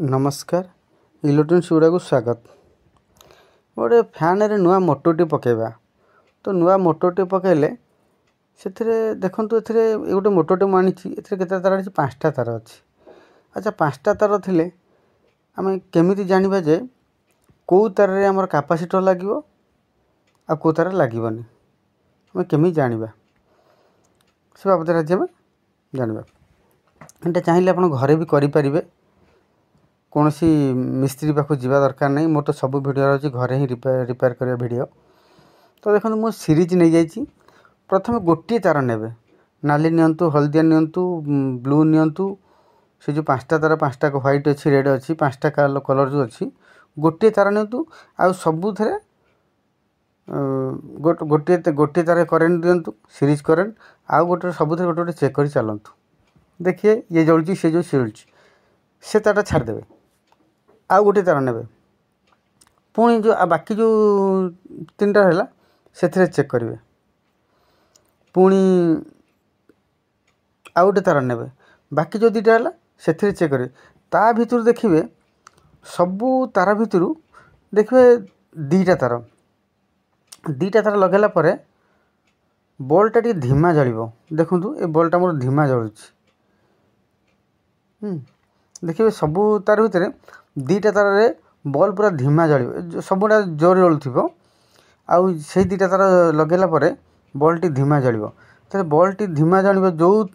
नमस्कार इलेक्ट्रोनिक्स गुड़ा को स्वागत। गोटे फैन रे नुआ मोटरटी पकेबा तो नुआ मोटरटी पकेले से देखु ए गोटे मोटरटे मुझे केते तार अच्छी 5टा तार अच्छी। अच्छा 5टा तार थिले आम केमी जाना जे कौ तार रे आमर कैपेसिटर लगे आ कौ तार लगभग आम केमी जाना से बाबद आज आम जानवा। एटा चाहिए आप घरे भी करें कौन सी मिस्त्री पाखु जावा दरकार नहीं। मोर तो सब भिडियो अच्छी घरे ही रिपेयर करवा भिडियो। तो देखो मु सीरीज नहीं जाइए। प्रथम गोटे तार ने नाली नियंतु हलदिया नियंतु ब्लू नियंतु से जो 5टा तार 5टा व्हाइट अच्छी रेड अच्छी 5टा कलर जो अच्छी गोटे तार नियंतु आ सबु थे गोटे गोटे तार करेन्ट दिंतु सीरीज करेन्ट आउ गोटे सब गोटे गोटे चेक कर चलतु। देखिए ये जलुची से जो सिलुची से तारटा छाड़देवे आउ गोटे तार ने पुणी जो बाकी जो 3टा है से चेक करेंगे पुणी आउ गोटे तार ने बाकी जो 2टा है से चेक करेंगे ता भीतर देखिए सबू तार भीतर देखिए 2टा तार लगेला परे बल्बटा टी धीमा जलिबो। देखु ये बल्बटा मोर धीमा जलुची। देखिए सबू तार भितर 2टा तार रे बल्ब पूरा धीमा जलिबो सबुटा जोर जलुथिबो आउ से 2टा तार लगेला परे बल्ब टी धीमा जलिबो। तो बल्ब टी धीमा जलिबो जो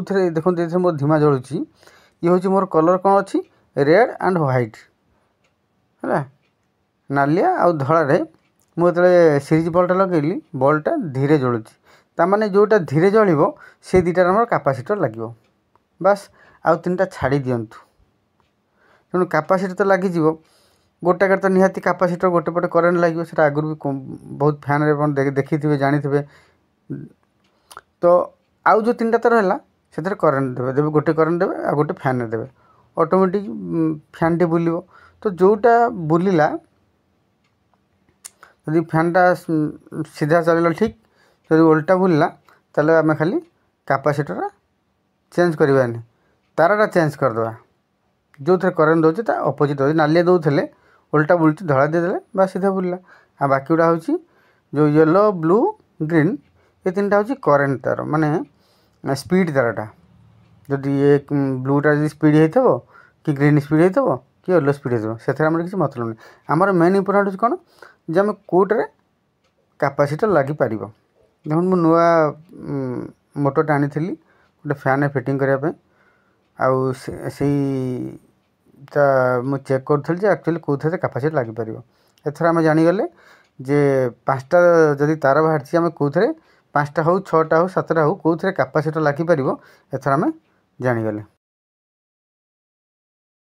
थे देखो ये मोर धीमा जलुची ये हूँ मोर कलर कौन अच्छी रेड एंड व्हाइट है नालिया आउ धड़ा रे मुझे सीरीज बल्बटा लगेली बल्बटा धीरे जलुची तामाने जोटा धीरे जलिबो से 2टार आमर कैपेसिटर लगे बास आउ 3टा छाड़ी दियंतु। तेणु कैपेसिटर तो लगे गोटे तो निहाती कैपेसिटर गोटे पटे करेन्ट लगे से आगुरी भी बहुत फैन रे देखी थे जानी थे। तो आउ जो 3टा तार है से करेन्ट देवे गोटे करेन्ट देवे आ गोटे फैन देवे ऑटोमेटिक फैन टी बुलिबो। तो जोटा बुलिला यदि फैनटा सीधा चलला ठीक जब उल्टा बुलिला ताले आम खाली कैपेसिटर चेंज करवानी तारटा चेंज करदे जो थे करेन्ट दौर ता अपोजिट हो नालिया दौले उल्टा बुलती धड़ा देदेले बा सीधा बुलला आ बाकी गुड़ा हूँ जो येलो ब्लू ग्रीन ये 3टा हूँ करेन्ट तार माने स्पीड तारटा जदि ये ब्लूटा जी स्पीड होता कि ग्रीन स्पीड होता कि येलो स्पीड होता से किसी मतलब नहीं। आमर मेन इंपोर्टेंट कौन जे आम कोटे कैपेसिटर लगी पार। देखो मु नुआ मोटरटा आनी गोटे फैन फिटिंग करने आउ मुझे चेक करी एक्चुअली कौन कैपेसिटी लगी पार। एथर आम जानीगले जे 5टा जदि तार बाहर आम कौन 5टा हो 6टा हो 7टा हो कौन कैपेसिटर लगी पार एथर आम जानीगले।